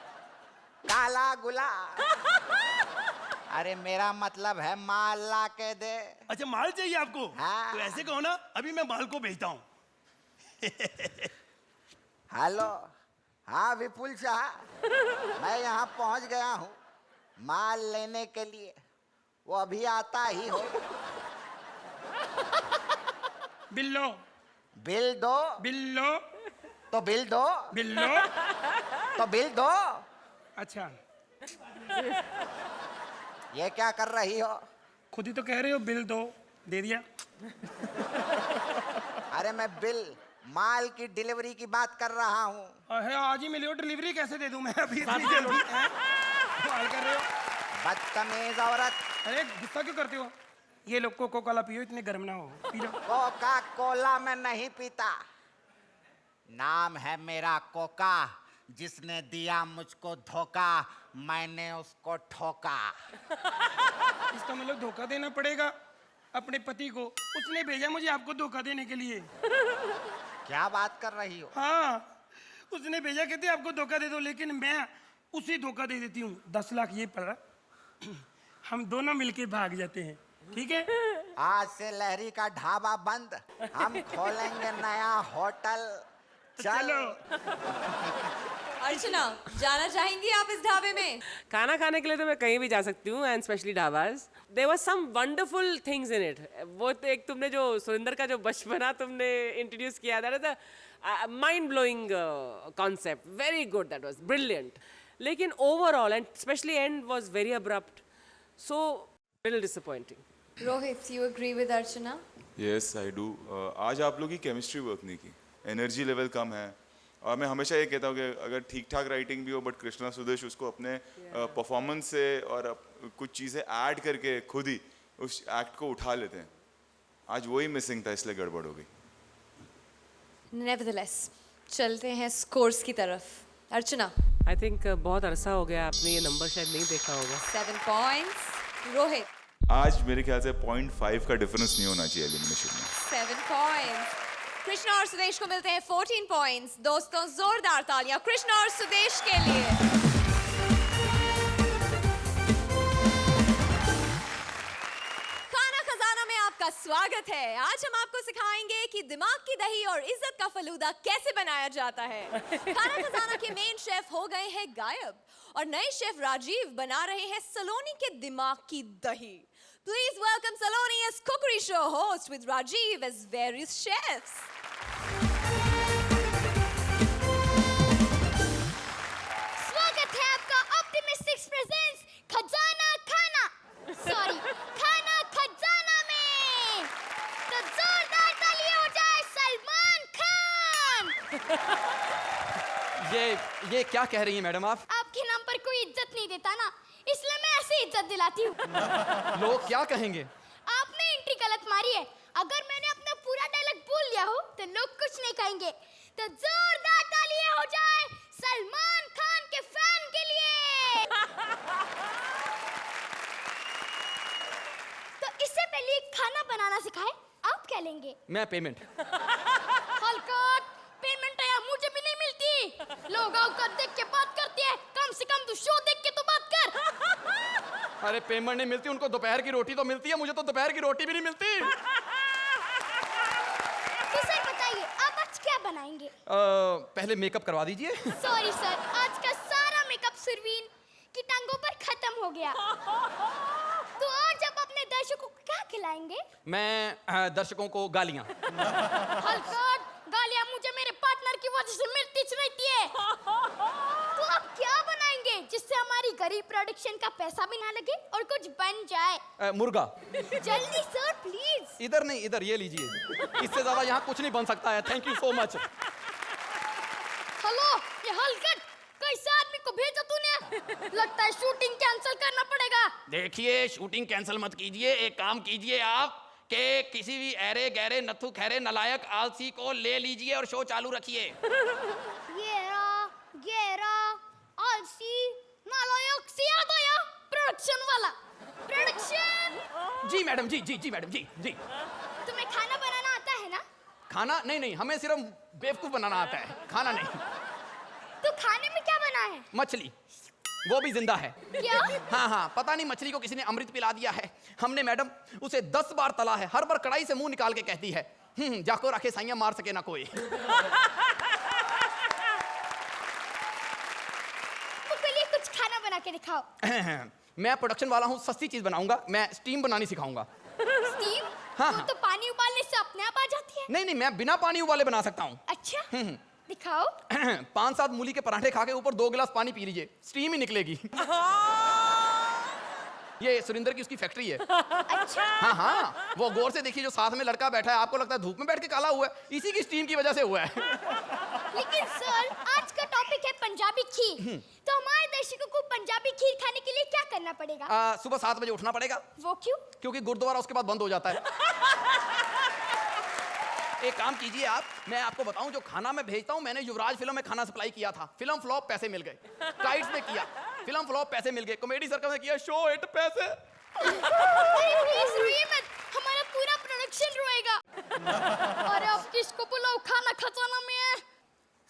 काला गुलाब। अरे मेरा मतलब है माल ला के दे। अच्छा माल चाहिए आपको? हाँ। तो ऐसे कहो ना, अभी मैं माल को भेजता हूँ। हेलो, हाँ विपुल शाह, मैं यहाँ पहुँच गया हूँ माल लेने के लिए। वो अभी आता ही हो। बिल लो। बिल दो। बिल लो। तो बिल दो। बिल लो। तो बिल दो। अच्छा, ये क्या कर रही हो? खुद ही तो कह रहे हो बिल दो, दे दिया। अरे मैं बिल माल की डिलीवरी की बात कर रहा हूँ। अरे आज ही मिली हो, डिलीवरी कैसे दे दूं मैं अभी इतनी जल्दी? हैं? सवाल कर रहे हो? बदतमीज औरत। अरे गुस्सा क्यों करते हो? ये लोग कोको कोला पियो, इतने गर्म ना हो, पी लो। कोका कोला मैं नहीं पीता। नाम है मेरा कोका, जिसने दिया मुझको धोखा, मैंने उसको ठोका। इसका मतलब धोखा देना पड़ेगा अपने पति को। उसने भेजा मुझे आपको धोखा देने के लिए। क्या बात कर रही हो? हाँ, उसने भेजा, कहते आपको धोखा दे दो, लेकिन मैं उसी धोखा दे देती हूँ। 10 लाख ये पड़ा, हम दोनों मिलके भाग जाते हैं, ठीक है? आज से लहरी का ढाबा बंद, हम खोलेंगे नया होटल। चलो। अर्चना, जाना चाहेंगी आप इस ढाबे में? खाना खाने के लिए तो मैं कहीं भी जा सकती हूँ, and specially dhabas. There was some wonderful things in it. वो तो एक तुमने जो सुरेंद्र का जो बचपना तुमने इंट्रोड्यूस किया, that is a mind blowing concept, very good, that was brilliant. लेकिन overall end especially end was very abrupt, so little disappointing. Rohit, you agree with Archana? Yes I do. आज आप लोग की केमिस्ट्री वर्क नहीं की, एनर्जी लेवल कम है। और मैं हमेशा ये कहता हूँ कि अगर ठीक ठाक राइटिंग भी हो, बट कृष्णा सुदेश उसको अपने परफॉर्मेंस से और कुछ चीज़ें ऐड करके खुद ही उस एक्ट को उठा लेते हैं। आज वही मिसिंग था, इसलिए गड़बड़ हो गई। नेवरदलेस, चलते हैं स्कोर्स की तरफ। अर्चना, आई थिंक बहुत अरसा हो गया, आपने ये नंबर शायद नहीं देखा होगा। 7 पॉइंट्स। रोहित, आज मेरे ख्याल से 0.5 का डिफरेंस नहीं होना चाहिए एलिमिनेशन में। 7 पॉइंट्स। कृष्णा और सुदेश को मिलते हैं 14 पॉइंट्स। दोस्तों, जोरदार तालियां कृष्णा और सुदेश के लिए। खाना खजाना में आपका स्वागत है। आज हम आपको सिखाएंगे कि दिमाग की दही और इज्जत का फलूदा कैसे बनाया जाता है। खाना खजाना के मेन शेफ हो गए हैं गायब और नए शेफ राजीव बना रहे हैं सलोनी के दिमाग की दही। Please welcome Saloni as Cookery Show host with Rajiv as various chefs. स्वागत है आपका ऑप्टिमिस्टिक्स प्रेजेंस खजाना खाना, सॉरी खाना खजाना में। तो जोरदार ताली हो जाए सलमान खान। ये क्या कह रही हैं मैडम आप? आपके नाम पर कोई इज्जत नहीं देता ना, इसलिए मैं ऐसे इज्जत दिलाती हूँ। लोग क्या कहेंगे? आपने एंट्री गलत मारी है। अगर मैंने अपना पूरा डायलॉग बोल लिया हो तो लोग कुछ नहीं कहेंगे। तो जोरदार तालियां हो जाए सलमान खान के फैन के लिए। तो इससे पहले खाना बनाना सिखाए, आप क्या लेंगे? मैं पेमेंट। हलकट, पेमेंट या मुझे भी नहीं मिलती। लोग औकात देख के बात करते हैं, कम से कम तू शो देख के तो बात कर। अरे पेमेंट नहीं मिलती, उनको दोपहर की रोटी तो मिलती है, मुझे तो दोपहर की रोटी भी नहीं मिलती। तो सर बताइए, आप आज क्या बनाएंगे? पहले मेकअप करवा दीजिए। सॉरी सर, आज का सारा मेकअप सुरवीन की टांगों पर खत्म हो गया। तो आज आप अपने दर्शकों को क्या खिलाएंगे? मैं दर्शकों को गालियां। हलकट, गालियां मुझे मेरे पार्टनर की वजह से मिलती रहती है। तो आप क्या बनाएंगे जिससे हमारी गरीब प्रोडक्शन का पैसा भी ना लगे और कुछ बन जाए? मुर्गा। जल्दी सर प्लीज। इधर नहीं, इधर ये लीजिए। इससे ज्यादा यहाँ कुछ नहीं बन सकता है। Thank you so much. Hello, ये हलकट, कैसे आदमी को भेजा तूने? लगता है शूटिंग कैंसिल करना पड़ेगा। देखिए, शूटिंग कैंसिल मत कीजिए। एक काम कीजिए आप कि किसी भी ऐरे गहरे नथु खैरे नलायक आलसी को ले लीजिए और शो चालू रखिए। गेरा आलसी नालायक से याद आया, प्रोडक्शन वाला। प्रोडक्शन। जी मैडम, जी मैडम, जी। तुम्हें खाना बनाना आता है ना? खाना नहीं, हमें सिर्फ बेवकूफ बनाना आता है, खाना नहीं। तो खाने में क्या बना है? मछली, वो भी जिंदा है। क्या? हाँ, पता नहीं मछली को किसी ने अमृत पिला दिया है। हमने मैडम उसे 10 बार तला है। हर बार कढ़ाई से मुंह निकाल के कहती है, जाको रखे साइयां मार सके ना कोई। मुझे कुछ खाना बना के दिखाओ। मैं प्रोडक्शन वाला हूँ, सस्ती चीज बनाऊंगा। मैं स्टीम बनानी सिखाऊंगा। स्टीम? हाँ। तो पानी उबालने से अपने आप आ जाती है। नहीं, मैं बिना पानी उबाले बना सकता हूँ। अच्छा, दिखाओ। 5-7 मूली के पराठे खा के ऊपर 2 गिलास पानी पी लीजिए, स्टीम ही निकलेगी। ये सुरिंदर की उसकी फैक्ट्री है। अच्छा। हाँ हाँ, वो गौर से देखिए, जो साथ में लड़का बैठा है, आपको लगता है धूप में बैठ के काला हुआ है, इसी की स्टीम की वजह से हुआ है। लेकिन सर, आज का टॉपिक है पंजाबी खीर, तो हमारे दर्शकों को पंजाबी खीर खाने के लिए क्या करना पड़ेगा? सुबह 7 बजे उठना पड़ेगा। वो क्यों? क्योंकि गुरुद्वारा उसके बाद बंद हो जाता है। एक काम कीजिए आप, मैं आपको बताऊं, जो खाना मैं भेजता हूं, मैंने युवराज फिल्म में खाना सप्लाई किया था, फिल्म फ्लॉप, पैसे मिल गए। काइट्स में किया, फिल्म फ्लॉप, पैसे मिल गए। कॉमेडी सर्कल में किया, शो हिट, पैसे। प्लीज रोइए मत, हमारा पूरा प्रोडक्शन रोएगा। अरे अब किसको बुलाओ, खाना खजाना में है।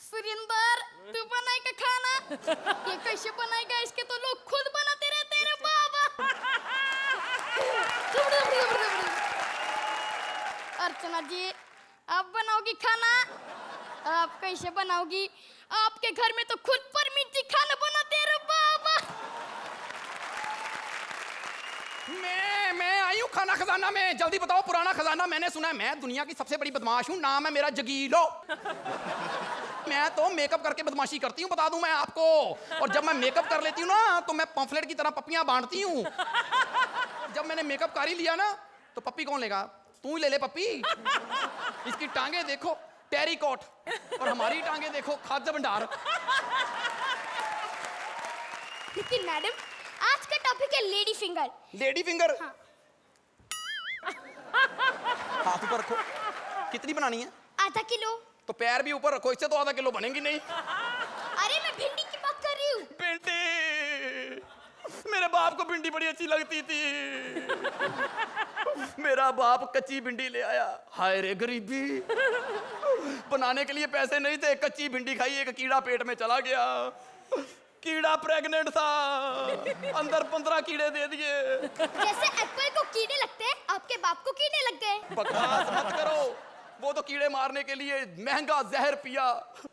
सुरिंदर, तू बनाएगा खाना? ये कैसे बनाएगा, इसके तो लोग खुद बनाते रहते हैं रे बाबा। अर्चना जी, आप बनाओगी खाना? आप कैसे बनाओगी? आपके घर में तो खुद परमीत जी खाना बनाते हैं रे बाबा। मैं आई हूँ खाना खजाना में, जल्दी बताओ पुराना खजाना। मैंने सुना है मैं दुनिया की सबसे बड़ी बदमाश हूँ, नाम है मेरा जगीलो। मैं तो मेकअप करके बदमाशी करती हूँ, बता दूं मैं आपको। और जब मैं मेकअप कर लेती हूँ ना, तो मैं पंफलेट की तरह पप्पियां बांटती हूँ। जब मैंने मेकअप कर ही लिया ना, तो पप्पी कौन लेगा? तू ही ले ले पप्पी। इसकी टांगे देखो टेरिकॉट, और हमारी टांगे देखो खाद्य भंडार। लेकिन मैडम, आज का टॉपिक है लेडी फिंगर। Lady finger? हाँ। हाथ ऊपर रखो। कितनी बनानी है? आधा किलो। तो पैर भी ऊपर रखो, इससे तो आधा किलो बनेंगी नहीं। अरे मैं भिंडी की बात कर रही हूँ। भिंडी? मेरे बाप को भिंडी बड़ी अच्छी लगती थी। मेरा बाप कच्ची भिंडी ले आया, हाय रे गरीबी। बनाने के लिए पैसे नहीं थे, कच्ची भिंडी खाई, एक कीड़ा पेट में चला गया। कीड़ा प्रेग्नेंट था, अंदर 15 कीड़े दे दिए। जैसे एप्पल को कीड़े लगते हैं, आपके बाप को कीड़े लग गए। बकवास मत करो, वो तो कीड़े मारने के लिए महंगा जहर पिया।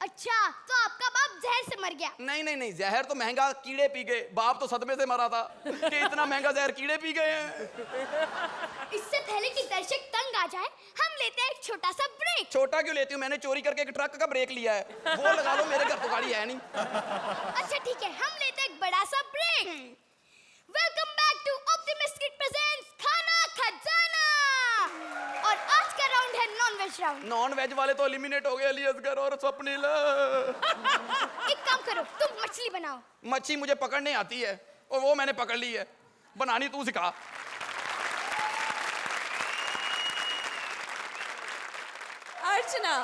अच्छा, तो आपका बाप जहर से मर गया? नहीं नहीं नहीं, जहर तो महंगा, कीड़े पी गए। बाप तो सदमे से मरा था कि इतना महंगा जहर कीड़े पी गए हैं। इससे पहले कि दर्शक तंग आ जाए, हम लेते हैं एक छोटा सा ब्रेक। छोटा क्यों लेती हूँ? मैंने चोरी करके एक ट्रक का ब्रेक लिया है, वो लगा लो, मेरे घर तो गाड़ी है नहीं। अच्छा ठीक है, हम लेते हैं एक बड़ा सा break. Welcome back to optimistic presents Khana Khazana. और आज का राउंड है non veg round. Non veg वाले तो एलिमिनेट हो गए, अलियसगर और स्वप्निल। एक काम करो, तुम मछली बनाओ। मच्छी मुझे पकड़ने आती है, और वो मैंने पकड़ ली है, बनानी तू सिखा। अर्चना,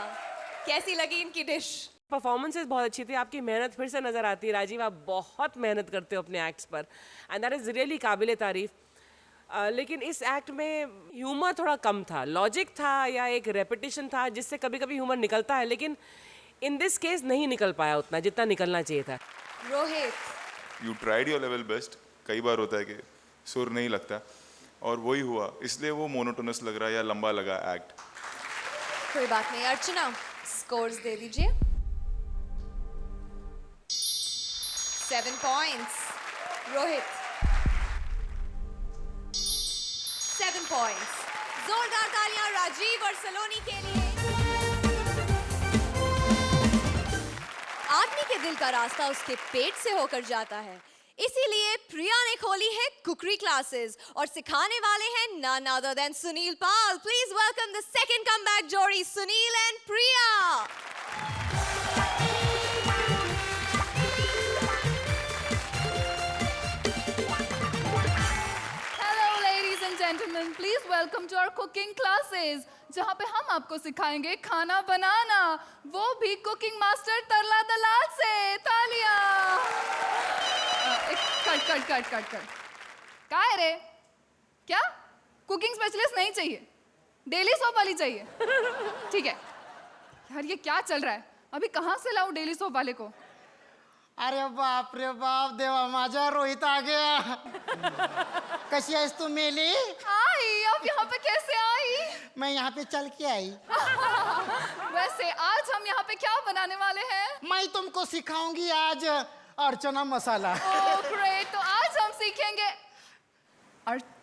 कैसी लगी इनकी डिश? परफॉर्मेंसेस बहुत अच्छी थी, आपकी मेहनत फिर से नजर आती है। राजीव, आप बहुत मेहनत करते हो अपने एक्ट्स पर, एंड दैट इज रियली काबिले तारीफ। लेकिन इस एक्ट में ह्यूमर थोड़ा कम था, लॉजिक था या एक रेपिटेशन था जिससे कभी कभी ह्यूमर निकलता है, लेकिन इन दिस केस नहीं निकल पाया उतना जितना निकलना चाहिए था। Rohit, you tried your level best. कई बार होता है कि सुर नहीं लगता, और वही हुआ, इसलिए वो मोनोटोनस लग रहा है या लंबा लगा एक्ट। कोई बात नहीं। अर्चना, स्कोर्स दे दीजिए। 7 पॉइंट्स। रोहित, 7 पॉइंट्स। जोरदार तालियां राजीव और सलोनी के लिए। आदमी के दिल का रास्ता उसके पेट से होकर जाता है, इसीलिए प्रिया ने खोली है कुकरी क्लासेस और सिखाने वाले हैं none other than Sunil Pal. Please welcome the second comeback जोड़ी, Sunil and Priya. Hello ladies and gentlemen, please welcome to our cooking classes, जहाँ पे हम आपको सिखाएंगे खाना बनाना, वो भी कुकिंग मास्टर तरला दलाल से। तालियां। Cut cut cut cut cut. क्या है रे? क्या? कुकिंग स्पेशलिस्ट नहीं चाहिए, डेली सोप वाली चाहिए? ठीक है यार, ये क्या चल रहा है? अभी कहाँ से लाऊं डेली सोप वाले को? अरे बाप रे बाप, देवा माझा रोहित आ गया। कशी आहेस तू मेली? आई, आप यहाँ पे कैसे आई? मैं यहाँ पे चल के आई। वैसे आज हम यहाँ पे क्या बनाने वाले हैं? मैं तुमको सिखाऊंगी आज अर्चना मसाला। ओह ग्रेट, तो आज हम सीखेंगे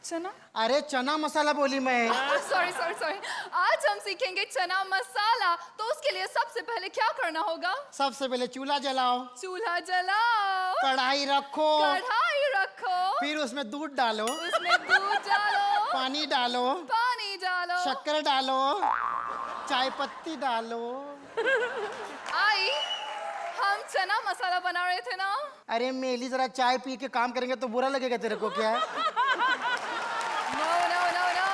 चना? अरे चना मसाला बोली मैं। Sorry sorry sorry. आज हम सीखेंगे चना मसाला। तो उसके लिए सबसे पहले क्या करना होगा? सबसे पहले चूल्हा जलाओ, चूल्हा जलाओ, कढ़ाई रखो, कढ़ाई रखो, फिर उसमें दूध डालो, उसमें दूध डालो, पानी डालो, पानी डालो, शक्कर डालो, चाय पत्ती डालो। आई, हम चना मसाला बना रहे थे ना? अरे मेली जरा चाय पी के काम करेंगे तो बुरा लगेगा तेरे को क्या? नो नो नो नो,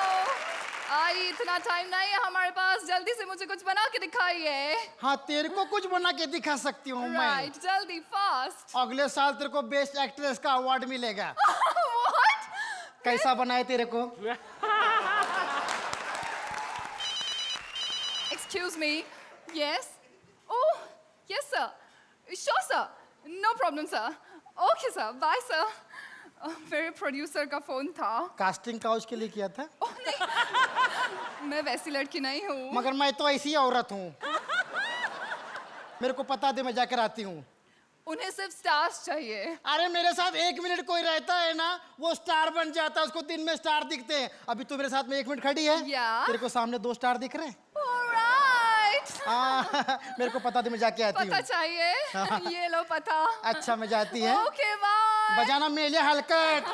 आई इतना टाइम नहीं है हमारे पास, जल्दी से मुझे कुछ बना के दिखाइए। हाँ तेरे को कुछ बना के दिखा सकती हूँ मैं। राइट, जल्दी फास्ट। अगले साल तेरे को बेस्ट एक्ट्रेस का अवार्ड मिलेगा। व्हाट? कैसा बनाए तेरे को? Excuse me. Yes. Oh, yes, sir. Sure, sir. No problem, sir. Okay, sir. Bye, sir. मेरे प्रोड्यूसर का फोन था। कास्टिंग काउच के लिए किया था? ओह नहीं, मैं वैसी लड़की नहीं हूँ। मगर मैं तो ऐसी औरत हूँ। मेरे को पता दे, मैं जाकर आती हूँ। उन्हें सिर्फ स्टार्स चाहिए। अरे मेरे साथ 1 मिनट कोई रहता है ना, वो स्टार बन जाता है, उसको दिन में स्टार दिखते हैं। अभी तू मेरे साथ में 1 मिनट खड़ी है, तेरे को सामने 2 स्टार दिख रहे हैं। मेरे को पता दे, मैं जाके आती हूँ। पता चाहिए? ये लो पता। अच्छा मैं जाती है। Okay bye. बजाना मेले हलकट।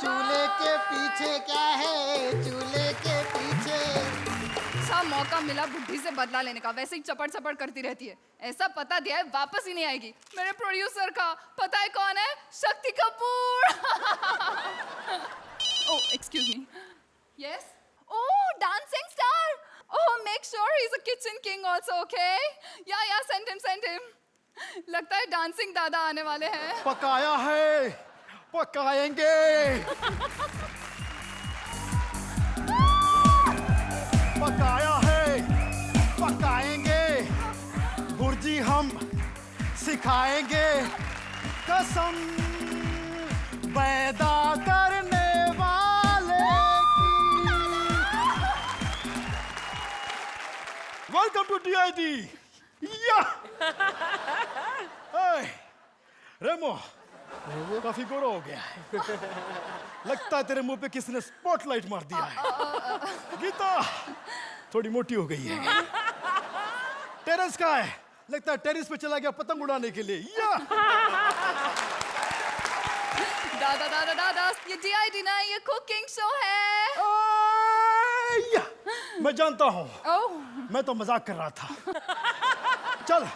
चूल्हे के पीछे क्या है, चूल्हे के पीछे। अच्छा मौका मिला बुद्धि से बदला लेने का, वैसे ही चपड़ चपड़ करती रहती है। ऐसा पता दिया है वापस ही नहीं आएगी। मेरे प्रोड्यूसर का पता है कौन है? Shakti Kapoor. Oh excuse me. Yes. Oh dancing star. Oh, make sure he's a kitchen king also, okay? Yeah, send him. लगता है डांसिंग दादा आने वाले हैं। पकाया है, पकाएंगे। पकाया है, पकाएंगे। भुर्जी हम सिखाएंगे। कसम पैदा करने वाले वेलकम टू DID। रेमो काफी गोरा हो गया है। लगता है तेरे मुंह पे किसी ने स्पॉटलाइट मार दिया है। गीता थोड़ी मोटी हो गई है। टेरेस का है, लगता है टेरेस पे चला गया पतंग उड़ाने के लिए। दादा ये DID ना, ये कुकिंग शो है। मैं जानता हूँ, मैं तो मजाक कर रहा था। चल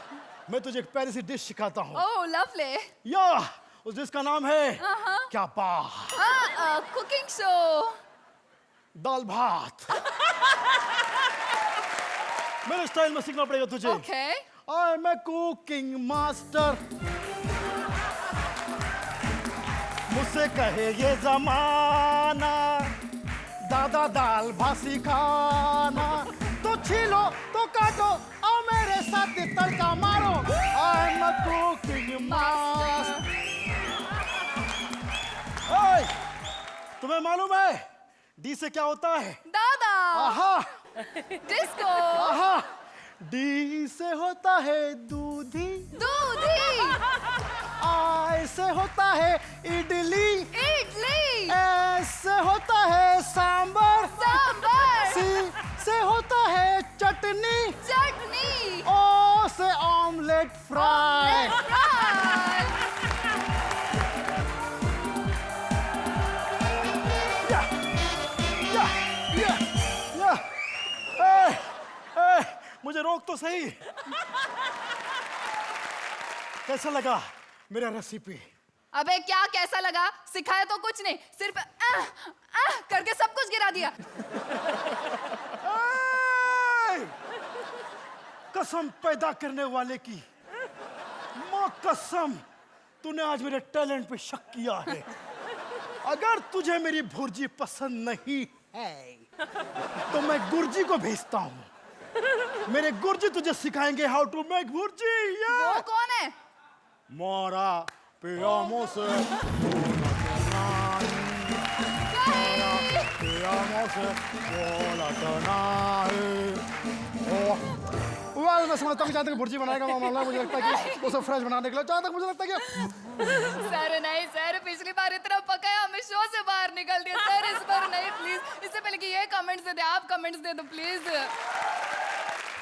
मैं तुझे एक पेरिसी डिश सिखाता हूँ। ओह लवली। या उस डिश का नाम है क्या पा। Cooking show. दाल भात। मेरे स्टाइल में सीखना पड़ेगा तुझे। Okay. I am a cooking master. मुझसे कहे ये जमाना, दादा दाल भात सिखाना। तो छीलो तो काटो और मेरे साथ तड़का मारो। I am a cooking master. ओए, तुम्हें मालूम है डी से क्या होता है? दादा। आहा। डिस्को। आहा। डी से होता है दूधी। दूधी। आई से होता है इडली। इडली। एस से होता है सांबर। सांबर। सी से होता है चटनी। चटनी। ओ से ऑमलेट फ्राई। मुझे रोक तो सही। कैसा लगा मेरा रेसिपी? अबे क्या कैसा लगा? सिखाया तो कुछ नहीं, सिर्फ करके सब कुछ गिरा दिया। कसम पैदा करने वाले की, माँ कसम, तूने आज मेरे टैलेंट पे शक किया है। अगर तुझे मेरी भुर्जी पसंद नहीं है तो मैं गुरजी को भेजता हूँ। मेरे गुरजी तुझे सिखाएंगे हाउ टू मेक भुर्जी। वो कौन है? मोरा पियामो से पियामो से बोला वेल मैं समझता हूँ जहाँ तक भुर्जी बनाएगा मामला, मुझे लगता है कि उसे फ्रेश बनाने के लिए जहाँ तक मुझे लगता है कि सर नहीं सर, पिछली बार इतना पकाया हमें शो से बाहर निकल दिया सर, इस बार नहीं प्लीज। इससे पहले कि ये कमेंट्स दे दे, आप कमेंट्स दे दो प्लीज।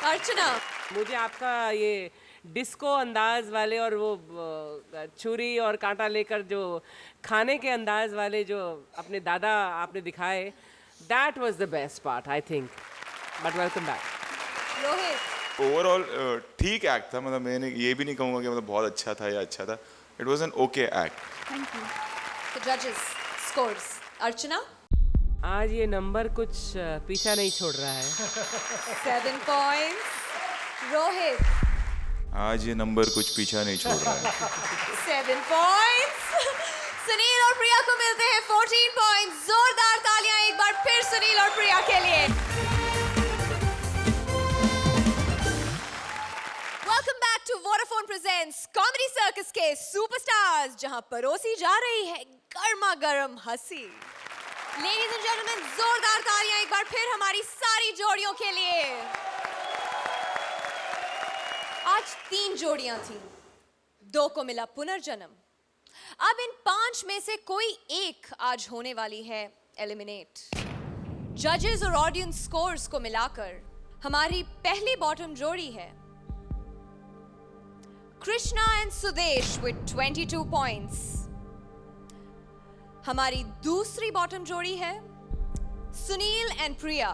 अर्चना, मुझे आपका ये डिस्को अंदाज वाले और वो छुरी और कांटा लेकर जो खाने के अंदाज वाले जो अपने दादा आपने दिखाए, that was the best part I think. But welcome back. Rohit, overall ठीक एक्ट था, मतलब मैंने ये भी नहीं कहूँगा कि मतलब बहुत अच्छा था या अच्छा था, it was an okay act. Thank you. तो जजेस स्कोर्स। अर्चना आज ये नंबर कुछ पीछा नहीं छोड़ रहा है। 7 पॉइंट्स। रोहित आज ये नंबर कुछ पीछा नहीं छोड़ रहा है। 7 पॉइंट्स। सुनील और प्रिया को मिलते हैं 14 पॉइंट्स। जोरदार तालियां एक बार फिर सुनील और प्रिया के लिए। Welcome back to Vodafone presents comedy circus के सुपरस्टार्स, जहां परोसी जा रही है गर्मा गर्म हंसी। लेडीज एंड जेंटलमैन, जोरदार तालियां एक बार फिर हमारी सारी जोड़ियों के लिए। आज 3 जोड़ियां थीं, 2 को मिला पुनर्जन्म। अब इन 5 में से कोई एक आज होने वाली है एलिमिनेट। जजेस और ऑडियंस स्कोर्स को मिलाकर हमारी पहली बॉटम जोड़ी है Krishna and Sudesh with 22 points. हमारी दूसरी बॉटम जोड़ी है Sunil and Priya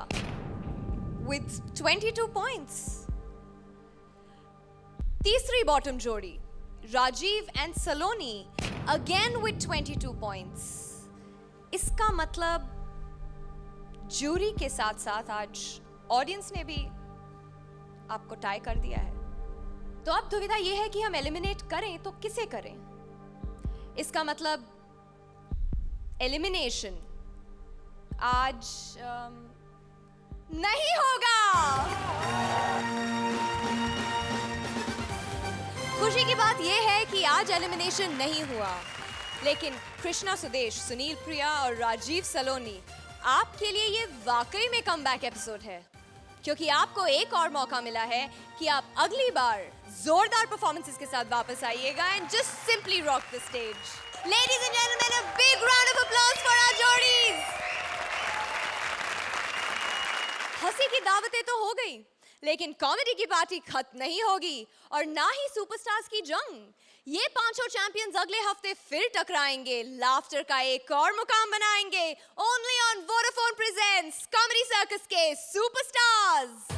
with 22 points. तीसरी बॉटम जोड़ी Rajiv and Saloni again with 22 points. इसका मतलब जूरी के साथ साथ आज ऑडियंस ने भी आपको टाई कर दिया है। तो अब दुविधा यह है कि हम एलिमिनेट करें तो किसे करें। इसका मतलब एलिमिनेशन आज नहीं होगा। खुशी की बात यह है कि आज एलिमिनेशन नहीं हुआ, लेकिन कृष्णा सुदेश, सुनील प्रिया और राजीव सलोनी, आपके लिए ये वाकई में कमबैक एपिसोड है, क्योंकि आपको एक और मौका मिला है कि आप अगली बार जोरदार परफॉर्मेंसेस के साथ वापस आइएगा and just simply rock the stage. Ladies and gentlemen, a big round of applause for our जोड़ीज। हंसी की दावतें तो हो गई, लेकिन कॉमेडी की पार्टी खत्म नहीं होगी और ना ही सुपरस्टार्स की जंग। ये पांचों चैंपियंस अगले हफ्ते फिर टकराएंगे, लाफ्टर का एक और मुकाम बनाएंगे। Only on Vodafone presents comedy circus के सुपरस्टार्स।